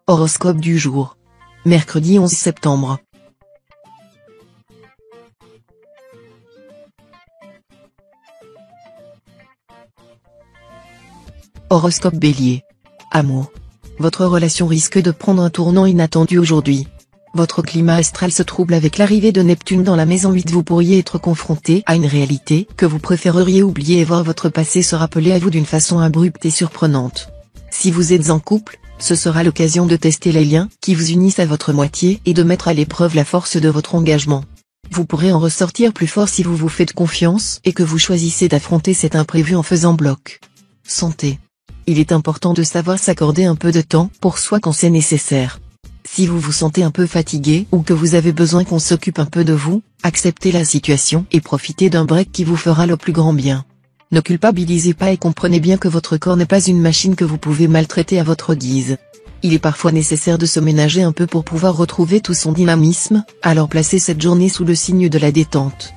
Horoscope du jour. Mercredi 11 septembre. Horoscope Bélier. Amour. Votre relation risque de prendre un tournant inattendu aujourd'hui. Votre climat astral se trouble avec l'arrivée de Neptune dans la maison 8. Vous pourriez être confronté à une réalité que vous préféreriez oublier et voir votre passé se rappeler à vous d'une façon abrupte et surprenante. Si vous êtes en couple, ce sera l'occasion de tester les liens qui vous unissent à votre moitié et de mettre à l'épreuve la force de votre engagement. Vous pourrez en ressortir plus fort si vous vous faites confiance et que vous choisissez d'affronter cet imprévu en faisant bloc. Santé. Il est important de savoir s'accorder un peu de temps pour soi quand c'est nécessaire. Si vous vous sentez un peu fatigué ou que vous avez besoin qu'on s'occupe un peu de vous, acceptez la situation et profitez d'un break qui vous fera le plus grand bien. Ne culpabilisez pas et comprenez bien que votre corps n'est pas une machine que vous pouvez maltraiter à votre guise. Il est parfois nécessaire de se ménager un peu pour pouvoir retrouver tout son dynamisme, alors placez cette journée sous le signe de la détente.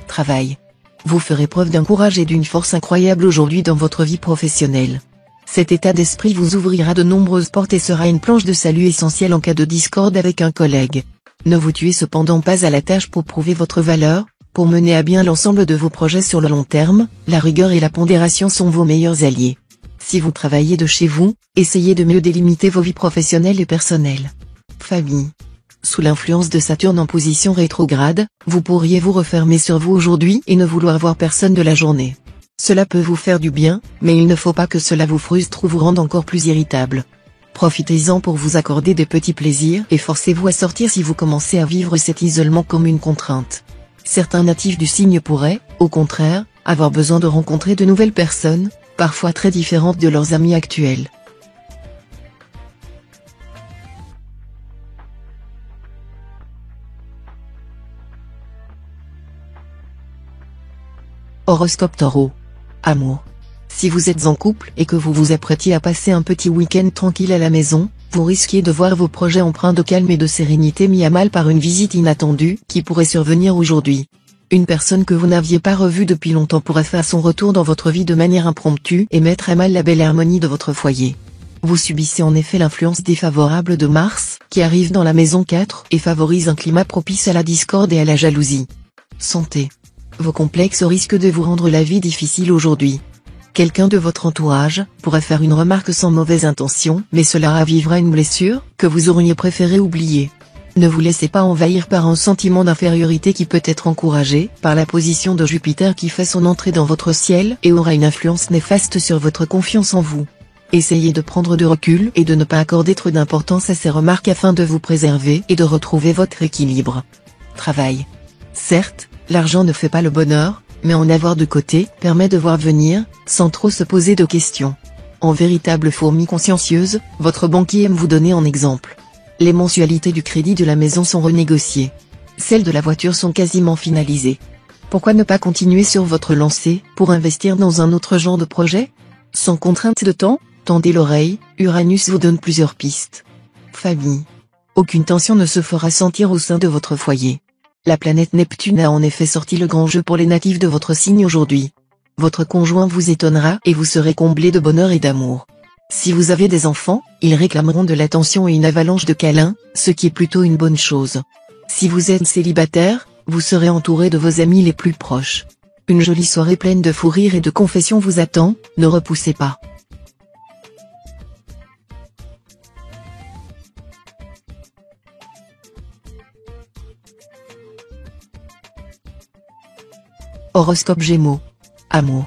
Travail. Vous ferez preuve d'un courage et d'une force incroyable aujourd'hui dans votre vie professionnelle. Cet état d'esprit vous ouvrira de nombreuses portes et sera une planche de salut essentielle en cas de discorde avec un collègue. Ne vous tuez cependant pas à la tâche pour prouver votre valeur. Pour mener à bien l'ensemble de vos projets sur le long terme, la rigueur et la pondération sont vos meilleurs alliés. Si vous travaillez de chez vous, essayez de mieux délimiter vos vies professionnelles et personnelles. Famille. Sous l'influence de Saturne en position rétrograde, vous pourriez vous refermer sur vous aujourd'hui et ne vouloir voir personne de la journée. Cela peut vous faire du bien, mais il ne faut pas que cela vous frustre ou vous rende encore plus irritable. Profitez-en pour vous accorder des petits plaisirs et forcez-vous à sortir si vous commencez à vivre cet isolement comme une contrainte. Certains natifs du signe pourraient, au contraire, avoir besoin de rencontrer de nouvelles personnes, parfois très différentes de leurs amis actuels. Horoscope Taureau. Amour. Si vous êtes en couple et que vous vous apprêtiez à passer un petit week-end tranquille à la maison, vous risquez de voir vos projets empreints de calme et de sérénité mis à mal par une visite inattendue qui pourrait survenir aujourd'hui. Une personne que vous n'aviez pas revue depuis longtemps pourrait faire son retour dans votre vie de manière impromptue et mettre à mal la belle harmonie de votre foyer. Vous subissez en effet l'influence défavorable de Mars, qui arrive dans la maison 4 et favorise un climat propice à la discorde et à la jalousie. Santé. Vos complexes risquent de vous rendre la vie difficile aujourd'hui. Quelqu'un de votre entourage pourrait faire une remarque sans mauvaise intention, mais cela ravivera une blessure que vous auriez préféré oublier. Ne vous laissez pas envahir par un sentiment d'infériorité qui peut être encouragé par la position de Jupiter qui fait son entrée dans votre ciel et aura une influence néfaste sur votre confiance en vous. Essayez de prendre de recul et de ne pas accorder trop d'importance à ces remarques afin de vous préserver et de retrouver votre équilibre. Travail. Certes, l'argent ne fait pas le bonheur, mais en avoir de côté permet de voir venir, sans trop se poser de questions. En véritable fourmi consciencieuse, votre banquier aime vous donner en exemple. Les mensualités du crédit de la maison sont renégociées. Celles de la voiture sont quasiment finalisées. Pourquoi ne pas continuer sur votre lancée pour investir dans un autre genre de projet? Sans contrainte de temps, tendez l'oreille, Uranus vous donne plusieurs pistes. Famille. Aucune tension ne se fera sentir au sein de votre foyer. La planète Neptune a en effet sorti le grand jeu pour les natifs de votre signe aujourd'hui. Votre conjoint vous étonnera et vous serez comblé de bonheur et d'amour. Si vous avez des enfants, ils réclameront de l'attention et une avalanche de câlins, ce qui est plutôt une bonne chose. Si vous êtes célibataire, vous serez entouré de vos amis les plus proches. Une jolie soirée pleine de fou rire et de confessions vous attend, ne repoussez pas. Horoscope Gémeaux. Amour.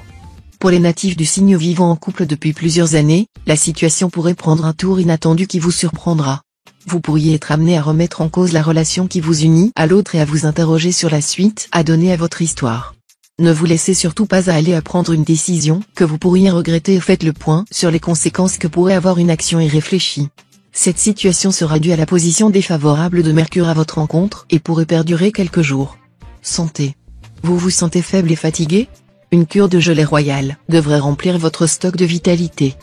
Pour les natifs du signe vivant en couple depuis plusieurs années, la situation pourrait prendre un tour inattendu qui vous surprendra. Vous pourriez être amené à remettre en cause la relation qui vous unit à l'autre et à vous interroger sur la suite à donner à votre histoire. Ne vous laissez surtout pas aller à prendre une décision que vous pourriez regretter et faites le point sur les conséquences que pourrait avoir une action irréfléchie. Cette situation sera due à la position défavorable de Mercure à votre rencontre et pourrait perdurer quelques jours. Santé. Vous vous sentez faible et fatigué? Une cure de gelée royale devrait remplir votre stock de vitalité.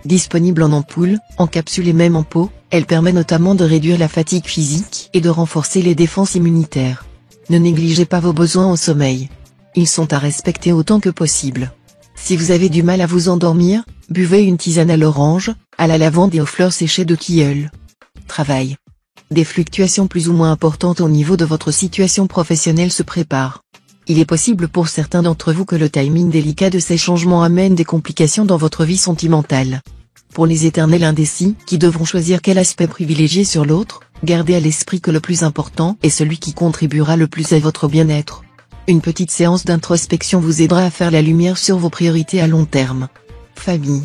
Disponible en ampoule, en capsule et même en pot, elle permet notamment de réduire la fatigue physique et de renforcer les défenses immunitaires. Ne négligez pas vos besoins en sommeil. Ils sont à respecter autant que possible. Si vous avez du mal à vous endormir, buvez une tisane à l'orange, à la lavande et aux fleurs séchées de tilleul. Travail. Des fluctuations plus ou moins importantes au niveau de votre situation professionnelle se préparent. Il est possible pour certains d'entre vous que le timing délicat de ces changements amène des complications dans votre vie sentimentale. Pour les éternels indécis qui devront choisir quel aspect privilégier sur l'autre, gardez à l'esprit que le plus important est celui qui contribuera le plus à votre bien-être. Une petite séance d'introspection vous aidera à faire la lumière sur vos priorités à long terme. Famille.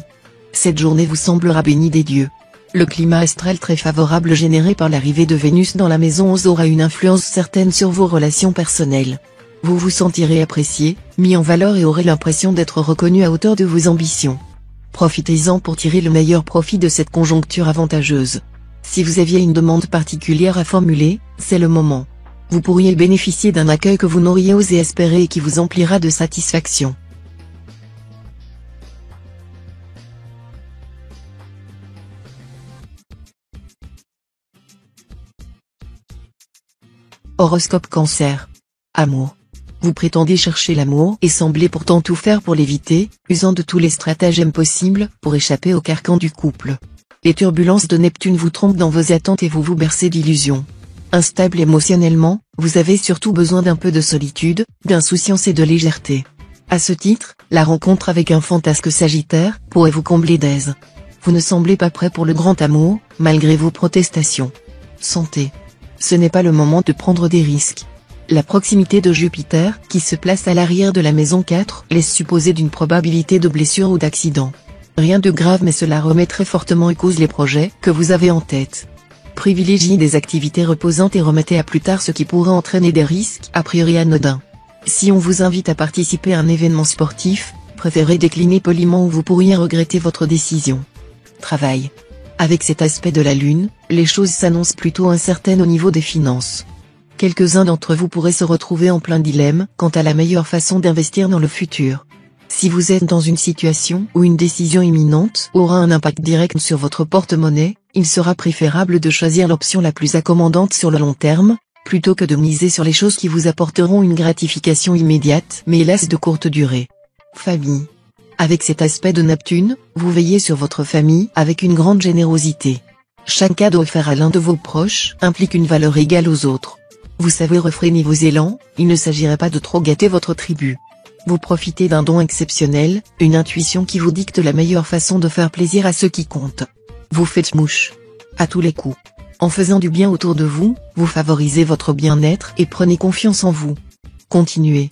Cette journée vous semblera bénie des dieux. Le climat astral très favorable généré par l'arrivée de Vénus dans la maison 11 aura une influence certaine sur vos relations personnelles. Vous vous sentirez apprécié, mis en valeur et aurez l'impression d'être reconnu à hauteur de vos ambitions. Profitez-en pour tirer le meilleur profit de cette conjoncture avantageuse. Si vous aviez une demande particulière à formuler, c'est le moment. Vous pourriez bénéficier d'un accueil que vous n'auriez osé espérer et qui vous emplira de satisfaction. Horoscope Cancer. Amour. Vous prétendez chercher l'amour et semblez pourtant tout faire pour l'éviter, usant de tous les stratagèmes possibles pour échapper au carcan du couple. Les turbulences de Neptune vous trompent dans vos attentes et vous bercez d'illusions. Instable émotionnellement, vous avez surtout besoin d'un peu de solitude, d'insouciance et de légèreté. À ce titre, la rencontre avec un fantasque Sagittaire pourrait vous combler d'aise. Vous ne semblez pas prêt pour le grand amour, malgré vos protestations. Santé. Ce n'est pas le moment de prendre des risques. La proximité de Jupiter, qui se place à l'arrière de la maison 4, laisse supposer d'une probabilité de blessure ou d'accident. Rien de grave mais cela remet très fortement en cause les projets que vous avez en tête. Privilégiez des activités reposantes et remettez à plus tard ce qui pourrait entraîner des risques a priori anodins. Si on vous invite à participer à un événement sportif, préférez décliner poliment ou vous pourriez regretter votre décision. Travail. Avec cet aspect de la Lune, les choses s'annoncent plutôt incertaines au niveau des finances. Quelques-uns d'entre vous pourraient se retrouver en plein dilemme quant à la meilleure façon d'investir dans le futur. Si vous êtes dans une situation où une décision imminente aura un impact direct sur votre porte-monnaie, il sera préférable de choisir l'option la plus accommodante sur le long terme, plutôt que de miser sur les choses qui vous apporteront une gratification immédiate mais hélas de courte durée. Famille. Avec cet aspect de Neptune, vous veillez sur votre famille avec une grande générosité. Chaque cadeau offert à l'un de vos proches implique une valeur égale aux autres. Vous savez refréner vos élans, il ne s'agirait pas de trop gâter votre tribu. Vous profitez d'un don exceptionnel, une intuition qui vous dicte la meilleure façon de faire plaisir à ceux qui comptent. Vous faites mouche. À tous les coups. En faisant du bien autour de vous, vous favorisez votre bien-être et prenez confiance en vous. Continuez.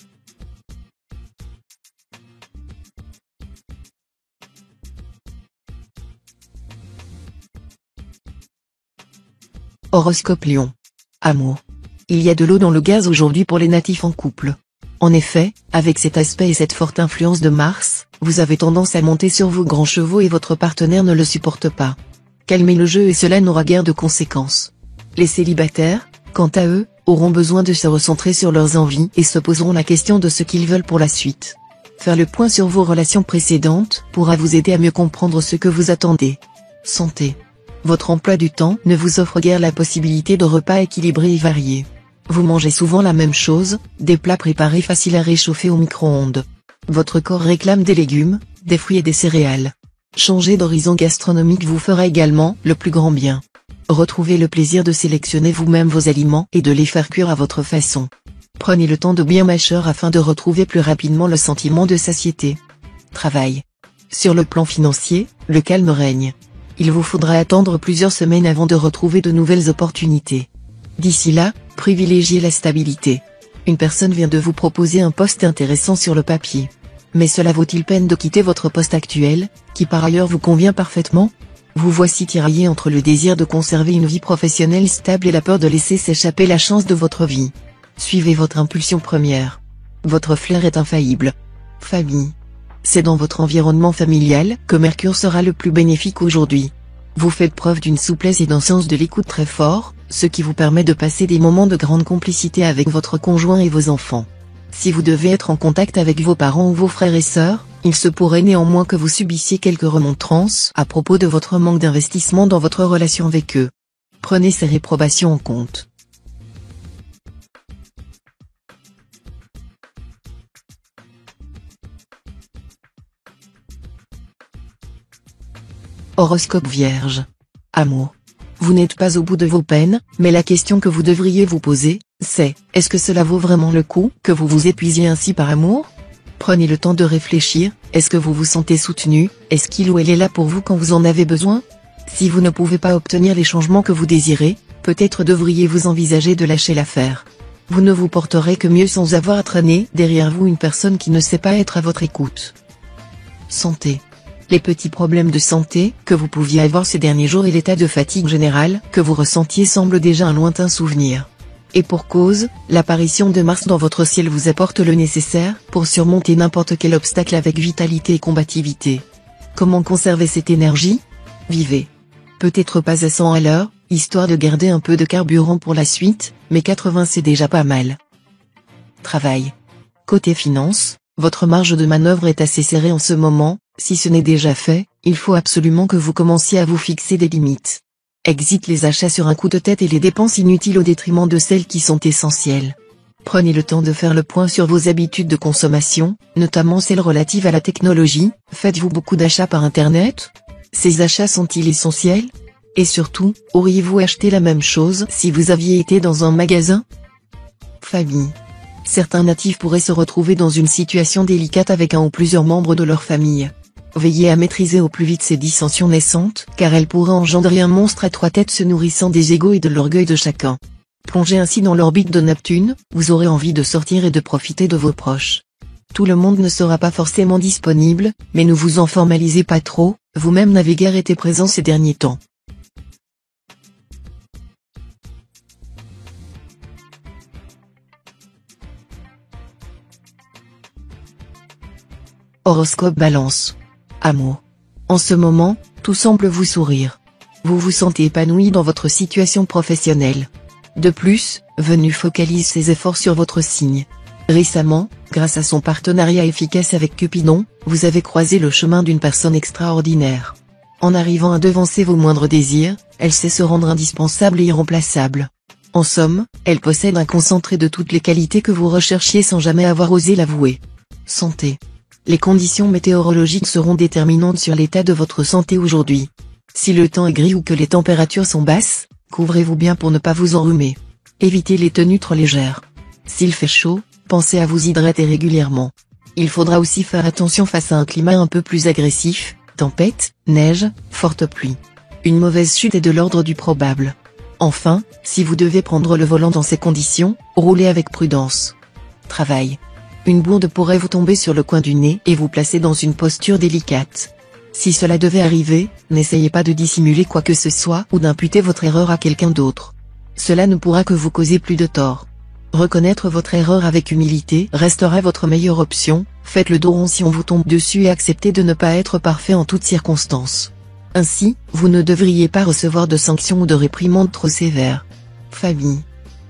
Horoscope Lion. Amour. Il y a de l'eau dans le gaz aujourd'hui pour les natifs en couple. En effet, avec cet aspect et cette forte influence de Mars, vous avez tendance à monter sur vos grands chevaux et votre partenaire ne le supporte pas. Calmez le jeu et cela n'aura guère de conséquences. Les célibataires, quant à eux, auront besoin de se recentrer sur leurs envies et se poseront la question de ce qu'ils veulent pour la suite. Faire le point sur vos relations précédentes pourra vous aider à mieux comprendre ce que vous attendez. Santé. Votre emploi du temps ne vous offre guère la possibilité de repas équilibrés et variés. Vous mangez souvent la même chose, des plats préparés faciles à réchauffer au micro-ondes. Votre corps réclame des légumes, des fruits et des céréales. Changer d'horizon gastronomique vous fera également le plus grand bien. Retrouvez le plaisir de sélectionner vous-même vos aliments et de les faire cuire à votre façon. Prenez le temps de bien mâcher afin de retrouver plus rapidement le sentiment de satiété. Travail. Sur le plan financier, le calme règne. Il vous faudra attendre plusieurs semaines avant de retrouver de nouvelles opportunités. D'ici là, privilégiez la stabilité. Une personne vient de vous proposer un poste intéressant sur le papier. Mais cela vaut-il peine de quitter votre poste actuel, qui par ailleurs vous convient parfaitement? Vous voici tiraillé entre le désir de conserver une vie professionnelle stable et la peur de laisser s'échapper la chance de votre vie. Suivez votre impulsion première. Votre flair est infaillible. Famille. C'est dans votre environnement familial que Mercure sera le plus bénéfique aujourd'hui. Vous faites preuve d'une souplesse et d'un sens de l'écoute très fort, ce qui vous permet de passer des moments de grande complicité avec votre conjoint et vos enfants. Si vous devez être en contact avec vos parents ou vos frères et sœurs, il se pourrait néanmoins que vous subissiez quelques remontrances à propos de votre manque d'investissement dans votre relation avec eux. Prenez ces réprobations en compte. Horoscope Vierge. Amour. Vous n'êtes pas au bout de vos peines, mais la question que vous devriez vous poser, c'est, est-ce que cela vaut vraiment le coup que vous vous épuisiez ainsi par amour? Prenez le temps de réfléchir, est-ce que vous vous sentez soutenu, est-ce qu'il ou elle est là pour vous quand vous en avez besoin? Si vous ne pouvez pas obtenir les changements que vous désirez, peut-être devriez-vous envisager de lâcher l'affaire. Vous ne vous porterez que mieux sans avoir à traîner derrière vous une personne qui ne sait pas être à votre écoute. Santé. Les petits problèmes de santé que vous pouviez avoir ces derniers jours et l'état de fatigue générale que vous ressentiez semblent déjà un lointain souvenir. Et pour cause, l'apparition de Mars dans votre ciel vous apporte le nécessaire pour surmonter n'importe quel obstacle avec vitalité et combativité. Comment conserver cette énergie? Vivez. Peut-être pas à 100 à l'heure, histoire de garder un peu de carburant pour la suite, mais 80 c'est déjà pas mal. Travail. Côté finance, votre marge de manœuvre est assez serrée en ce moment, si ce n'est déjà fait, il faut absolument que vous commenciez à vous fixer des limites. Exit les achats sur un coup de tête et les dépenses inutiles au détriment de celles qui sont essentielles. Prenez le temps de faire le point sur vos habitudes de consommation, notamment celles relatives à la technologie. Faites-vous beaucoup d'achats par Internet? Ces achats sont-ils essentiels? Et surtout, auriez-vous acheté la même chose si vous aviez été dans un magasin? Famille. Certains natifs pourraient se retrouver dans une situation délicate avec un ou plusieurs membres de leur famille. Veillez à maîtriser au plus vite ces dissensions naissantes, car elles pourraient engendrer un monstre à trois têtes se nourrissant des égos et de l'orgueil de chacun. Plongé ainsi dans l'orbite de Neptune, vous aurez envie de sortir et de profiter de vos proches. Tout le monde ne sera pas forcément disponible, mais ne vous en formalisez pas trop, vous-même n'avez guère été présent ces derniers temps. Horoscope Balance. Amour. En ce moment, tout semble vous sourire. Vous vous sentez épanoui dans votre situation professionnelle. De plus, Vénus focalise ses efforts sur votre signe. Récemment, grâce à son partenariat efficace avec Cupidon, vous avez croisé le chemin d'une personne extraordinaire. En arrivant à devancer vos moindres désirs, elle sait se rendre indispensable et irremplaçable. En somme, elle possède un concentré de toutes les qualités que vous recherchiez sans jamais avoir osé l'avouer. Santé. Les conditions météorologiques seront déterminantes sur l'état de votre santé aujourd'hui. Si le temps est gris ou que les températures sont basses, couvrez-vous bien pour ne pas vous enrhumer. Évitez les tenues trop légères. S'il fait chaud, pensez à vous hydrater régulièrement. Il faudra aussi faire attention face à un climat un peu plus agressif, tempête, neige, forte pluie. Une mauvaise chute est de l'ordre du probable. Enfin, si vous devez prendre le volant dans ces conditions, roulez avec prudence. Travail. Une bourde pourrait vous tomber sur le coin du nez et vous placer dans une posture délicate. Si cela devait arriver, n'essayez pas de dissimuler quoi que ce soit ou d'imputer votre erreur à quelqu'un d'autre. Cela ne pourra que vous causer plus de tort. Reconnaître votre erreur avec humilité restera votre meilleure option, faites le dos rond si on vous tombe dessus et acceptez de ne pas être parfait en toutes circonstances. Ainsi, vous ne devriez pas recevoir de sanctions ou de réprimandes trop sévères. Famille.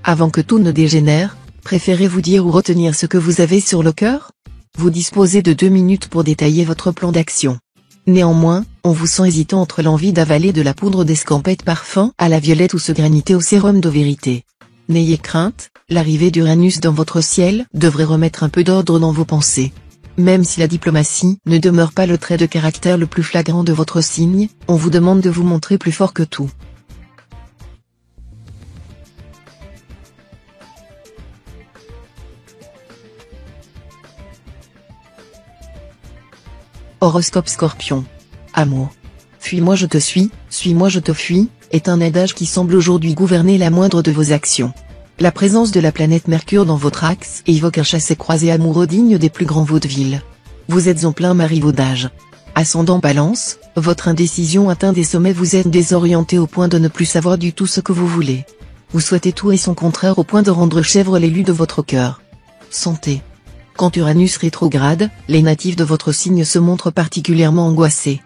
Avant que tout ne dégénère, préférez vous dire ou retenir ce que vous avez sur le cœur? Vous disposez de 2 minutes pour détailler votre plan d'action. Néanmoins, on vous sent hésitant entre l'envie d'avaler de la poudre d'escampette parfum à la violette ou se graniter au sérum de vérité. N'ayez crainte, l'arrivée d'Uranus dans votre ciel devrait remettre un peu d'ordre dans vos pensées. Même si la diplomatie ne demeure pas le trait de caractère le plus flagrant de votre signe, on vous demande de vous montrer plus fort que tout. Horoscope Scorpion. Amour. Fuis-moi je te suis-moi je te fuis, est un adage qui semble aujourd'hui gouverner la moindre de vos actions. La présence de la planète Mercure dans votre axe évoque un chassé-croisé amoureux digne des plus grands vaudevilles. Vous êtes en plein marivaudage. Ascendant Balance, votre indécision atteint des sommets, vous êtes désorienté au point de ne plus savoir du tout ce que vous voulez. Vous souhaitez tout et son contraire au point de rendre chèvre l'élu de votre cœur. Santé. Quand Uranus rétrograde, les natifs de votre signe se montrent particulièrement angoissés.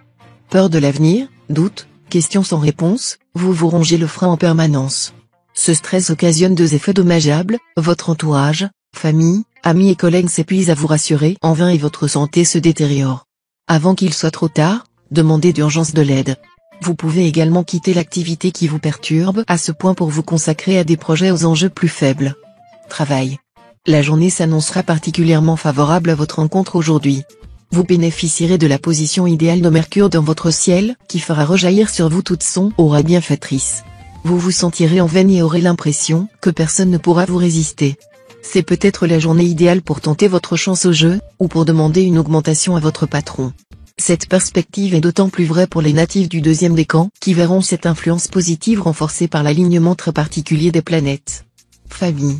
Peur de l'avenir, doute, questions sans réponse, vous vous rongez le frein en permanence. Ce stress occasionne 2 effets dommageables, votre entourage, famille, amis et collègues s'épuisent à vous rassurer en vain et votre santé se détériore. Avant qu'il soit trop tard, demandez d'urgence de l'aide. Vous pouvez également quitter l'activité qui vous perturbe à ce point pour vous consacrer à des projets aux enjeux plus faibles. Travail. La journée s'annoncera particulièrement favorable à votre rencontre aujourd'hui. Vous bénéficierez de la position idéale de Mercure dans votre ciel, qui fera rejaillir sur vous toute son aura bienfaitrice. Vous vous sentirez en veine et aurez l'impression que personne ne pourra vous résister. C'est peut-être la journée idéale pour tenter votre chance au jeu, ou pour demander une augmentation à votre patron. Cette perspective est d'autant plus vraie pour les natifs du deuxième décan, qui verront cette influence positive renforcée par l'alignement très particulier des planètes. Famille.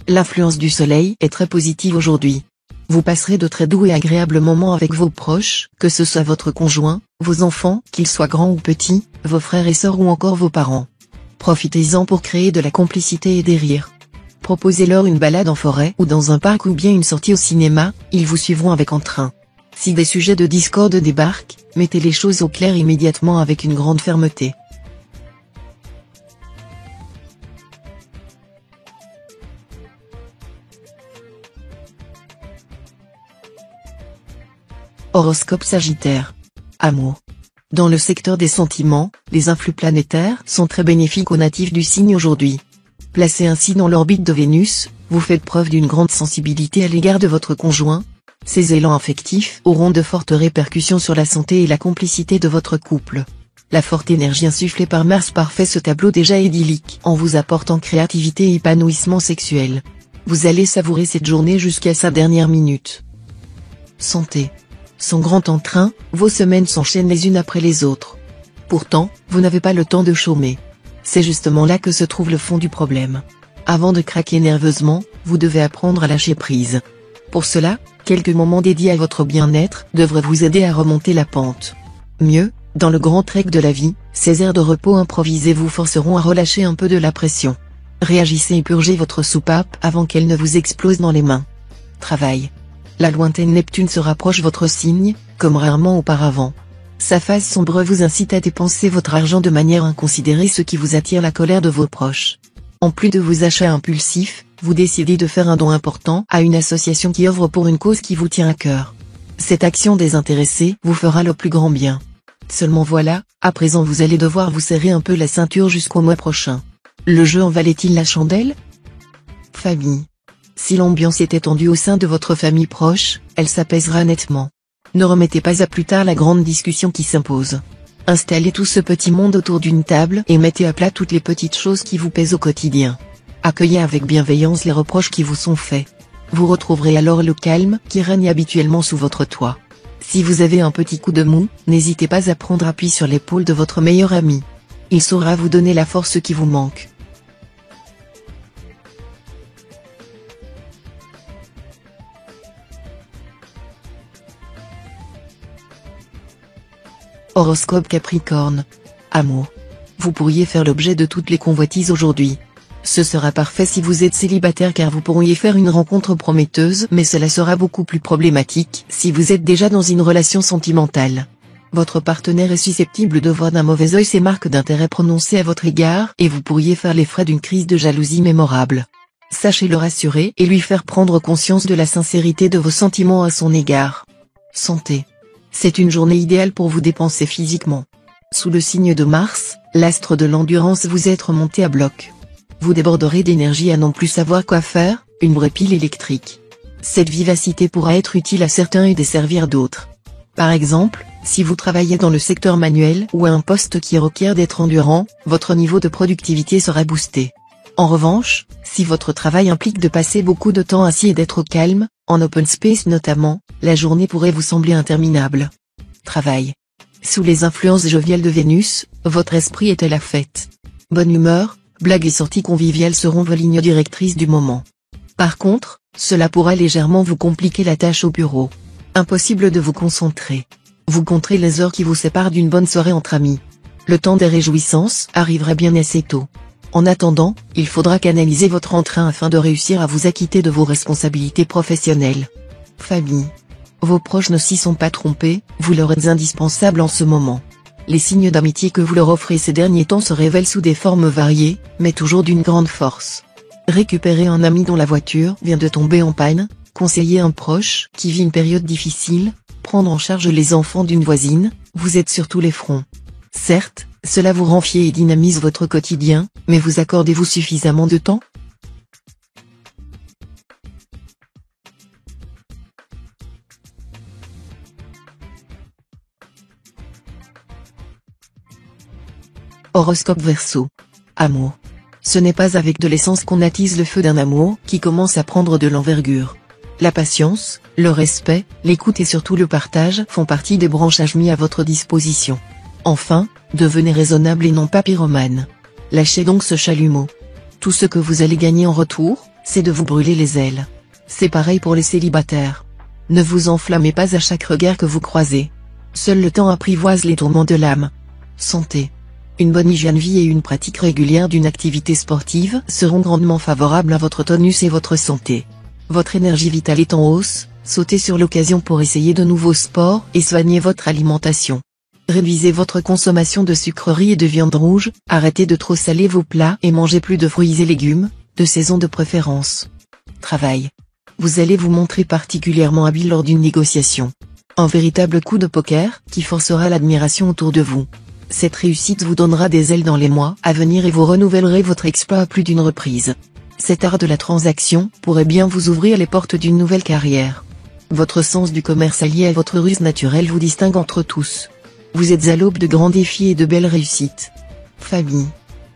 L'influence du soleil est très positive aujourd'hui. Vous passerez de très doux et agréables moments avec vos proches, que ce soit votre conjoint, vos enfants, qu'ils soient grands ou petits, vos frères et sœurs ou encore vos parents. Profitez-en pour créer de la complicité et des rires. Proposez-leur une balade en forêt ou dans un parc ou bien une sortie au cinéma, ils vous suivront avec entrain. Si des sujets de discorde débarquent, mettez les choses au clair immédiatement avec une grande fermeté. Horoscope Sagittaire. Amour. Dans le secteur des sentiments, les influx planétaires sont très bénéfiques aux natifs du signe aujourd'hui. Placé ainsi dans l'orbite de Vénus, vous faites preuve d'une grande sensibilité à l'égard de votre conjoint. Ces élans affectifs auront de fortes répercussions sur la santé et la complicité de votre couple. La forte énergie insufflée par Mars parfait ce tableau déjà idyllique en vous apportant créativité et épanouissement sexuel. Vous allez savourer cette journée jusqu'à sa dernière minute. Santé. Sans grand entrain, vos semaines s'enchaînent les unes après les autres. Pourtant, vous n'avez pas le temps de chômer. C'est justement là que se trouve le fond du problème. Avant de craquer nerveusement, vous devez apprendre à lâcher prise. Pour cela, quelques moments dédiés à votre bien-être devraient vous aider à remonter la pente. Mieux, dans le grand trek de la vie, ces aires de repos improvisées vous forceront à relâcher un peu de la pression. Réagissez et purgez votre soupape avant qu'elle ne vous explose dans les mains. Travail. La lointaine Neptune se rapproche votre signe, comme rarement auparavant. Sa phase sombre vous incite à dépenser votre argent de manière inconsidérée, ce qui vous attire la colère de vos proches. En plus de vos achats impulsifs, vous décidez de faire un don important à une association qui œuvre pour une cause qui vous tient à cœur. Cette action désintéressée vous fera le plus grand bien. Seulement voilà, à présent vous allez devoir vous serrer un peu la ceinture jusqu'au mois prochain. Le jeu en valait-il la chandelle? Famille. Si l'ambiance est tendue au sein de votre famille proche, elle s'apaisera nettement. Ne remettez pas à plus tard la grande discussion qui s'impose. Installez tout ce petit monde autour d'une table et mettez à plat toutes les petites choses qui vous pèsent au quotidien. Accueillez avec bienveillance les reproches qui vous sont faits. Vous retrouverez alors le calme qui règne habituellement sous votre toit. Si vous avez un petit coup de mou, n'hésitez pas à prendre appui sur l'épaule de votre meilleur ami. Il saura vous donner la force qui vous manque. Horoscope Capricorne. Amour. Vous pourriez faire l'objet de toutes les convoitises aujourd'hui. Ce sera parfait si vous êtes célibataire car vous pourriez faire une rencontre prometteuse, mais cela sera beaucoup plus problématique si vous êtes déjà dans une relation sentimentale. Votre partenaire est susceptible de voir d'un mauvais œil ses marques d'intérêt prononcées à votre égard et vous pourriez faire les frais d'une crise de jalousie mémorable. Sachez le rassurer et lui faire prendre conscience de la sincérité de vos sentiments à son égard. Santé. C'est une journée idéale pour vous dépenser physiquement. Sous le signe de Mars, l'astre de l'endurance vous est remonté à bloc. Vous déborderez d'énergie à non plus savoir quoi faire, une vraie pile électrique. Cette vivacité pourra être utile à certains et desservir d'autres. Par exemple, si vous travaillez dans le secteur manuel ou à un poste qui requiert d'être endurant, votre niveau de productivité sera boosté. En revanche, si votre travail implique de passer beaucoup de temps assis et d'être au calme, en open space notamment, la journée pourrait vous sembler interminable. Travail. Sous les influences joviales de Vénus, votre esprit est à la fête. Bonne humeur, blagues et sorties conviviales seront vos lignes directrices du moment. Par contre, cela pourra légèrement vous compliquer la tâche au bureau. Impossible de vous concentrer. Vous compterez les heures qui vous séparent d'une bonne soirée entre amis. Le temps des réjouissances arrivera bien assez tôt. En attendant, il faudra canaliser votre entrain afin de réussir à vous acquitter de vos responsabilités professionnelles. Famille. Vos proches ne s'y sont pas trompés, vous leur êtes indispensable en ce moment. Les signes d'amitié que vous leur offrez ces derniers temps se révèlent sous des formes variées, mais toujours d'une grande force. Récupérer un ami dont la voiture vient de tomber en panne, conseiller un proche qui vit une période difficile, prendre en charge les enfants d'une voisine, vous êtes sur tous les fronts. Certes, cela vous rend fier et dynamise votre quotidien, mais vous accordez-vous suffisamment de temps? Horoscope Verseau. Amour. Ce n'est pas avec de l'essence qu'on attise le feu d'un amour qui commence à prendre de l'envergure. La patience, le respect, l'écoute et surtout le partage font partie des branchages mis à votre disposition. Enfin, devenez raisonnable et non pas pyromane. Lâchez donc ce chalumeau. Tout ce que vous allez gagner en retour, c'est de vous brûler les ailes. C'est pareil pour les célibataires. Ne vous enflammez pas à chaque regard que vous croisez. Seul le temps apprivoise les tourments de l'âme. Santé. Une bonne hygiène de vie et une pratique régulière d'une activité sportive seront grandement favorables à votre tonus et votre santé. Votre énergie vitale est en hausse, sautez sur l'occasion pour essayer de nouveaux sports et soignez votre alimentation. Réduisez votre consommation de sucreries et de viande rouge, arrêtez de trop saler vos plats et mangez plus de fruits et légumes, de saison de préférence. Travail. Vous allez vous montrer particulièrement habile lors d'une négociation. Un véritable coup de poker qui forcera l'admiration autour de vous. Cette réussite vous donnera des ailes dans les mois à venir et vous renouvellerez votre exploit à plus d'une reprise. Cet art de la transaction pourrait bien vous ouvrir les portes d'une nouvelle carrière. Votre sens du commerce allié à votre ruse naturelle vous distingue entre tous. Vous êtes à l'aube de grands défis et de belles réussites. Famille.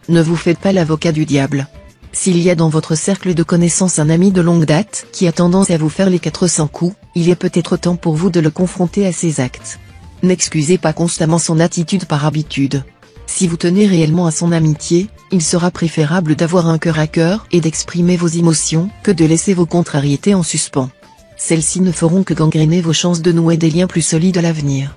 Ne vous faites pas l'avocat du diable. S'il y a dans votre cercle de connaissances un ami de longue date qui a tendance à vous faire les 400 coups, il est peut-être temps pour vous de le confronter à ses actes. N'excusez pas constamment son attitude par habitude. Si vous tenez réellement à son amitié, il sera préférable d'avoir un cœur à cœur et d'exprimer vos émotions que de laisser vos contrariétés en suspens. Celles-ci ne feront que gangréner vos chances de nouer des liens plus solides à l'avenir.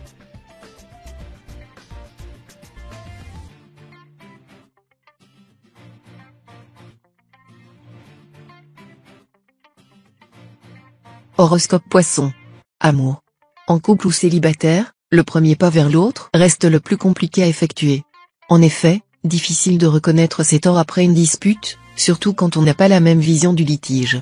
Horoscope Poisson. Amour. En couple ou célibataire, le premier pas vers l'autre reste le plus compliqué à effectuer. En effet, difficile de reconnaître ses torts après une dispute, surtout quand on n'a pas la même vision du litige.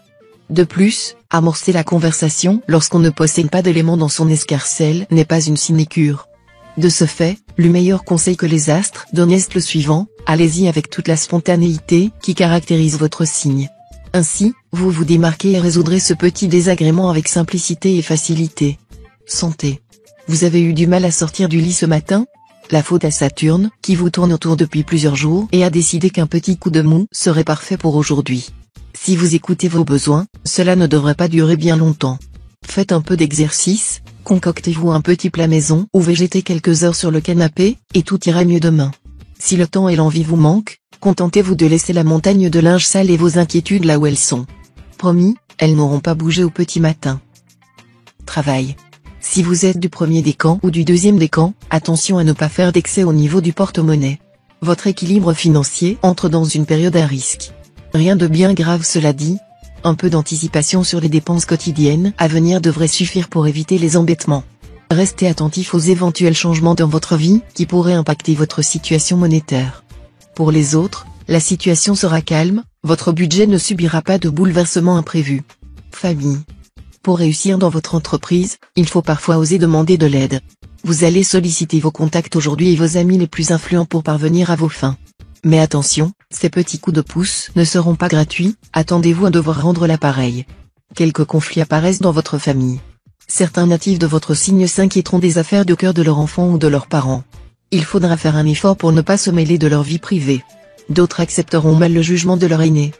De plus, amorcer la conversation lorsqu'on ne possède pas d'éléments dans son escarcelle n'est pas une sinécure. De ce fait, le meilleur conseil que les astres donnent est le suivant: allez-y avec toute la spontanéité qui caractérise votre signe. Ainsi, vous vous démarquez et résoudrez ce petit désagrément avec simplicité et facilité. Santé. Vous avez eu du mal à sortir du lit ce matin? La faute à Saturne, qui vous tourne autour depuis plusieurs jours et a décidé qu'un petit coup de mou serait parfait pour aujourd'hui. Si vous écoutez vos besoins, cela ne devrait pas durer bien longtemps. Faites un peu d'exercice, concoctez-vous un petit plat maison ou végétez quelques heures sur le canapé, et tout ira mieux demain. Si le temps et l'envie vous manquent, contentez-vous de laisser la montagne de linge sale et vos inquiétudes là où elles sont. Promis, elles n'auront pas bougé au petit matin. Travail. Si vous êtes du premier décan ou du deuxième décan, attention à ne pas faire d'excès au niveau du porte-monnaie. Votre équilibre financier entre dans une période à risque. Rien de bien grave cela dit. Un peu d'anticipation sur les dépenses quotidiennes à venir devrait suffire pour éviter les embêtements. Restez attentif aux éventuels changements dans votre vie qui pourraient impacter votre situation monétaire. Pour les autres, la situation sera calme, votre budget ne subira pas de bouleversements imprévus. Famille. Pour réussir dans votre entreprise, il faut parfois oser demander de l'aide. Vous allez solliciter vos contacts aujourd'hui et vos amis les plus influents pour parvenir à vos fins. Mais attention, ces petits coups de pouce ne seront pas gratuits, attendez-vous à devoir rendre l'appareil. Quelques conflits apparaissent dans votre famille. Certains natifs de votre signe s'inquiéteront des affaires de cœur de leur enfant ou de leurs parents. Il faudra faire un effort pour ne pas se mêler de leur vie privée. D'autres accepteront mal le jugement de leur aîné.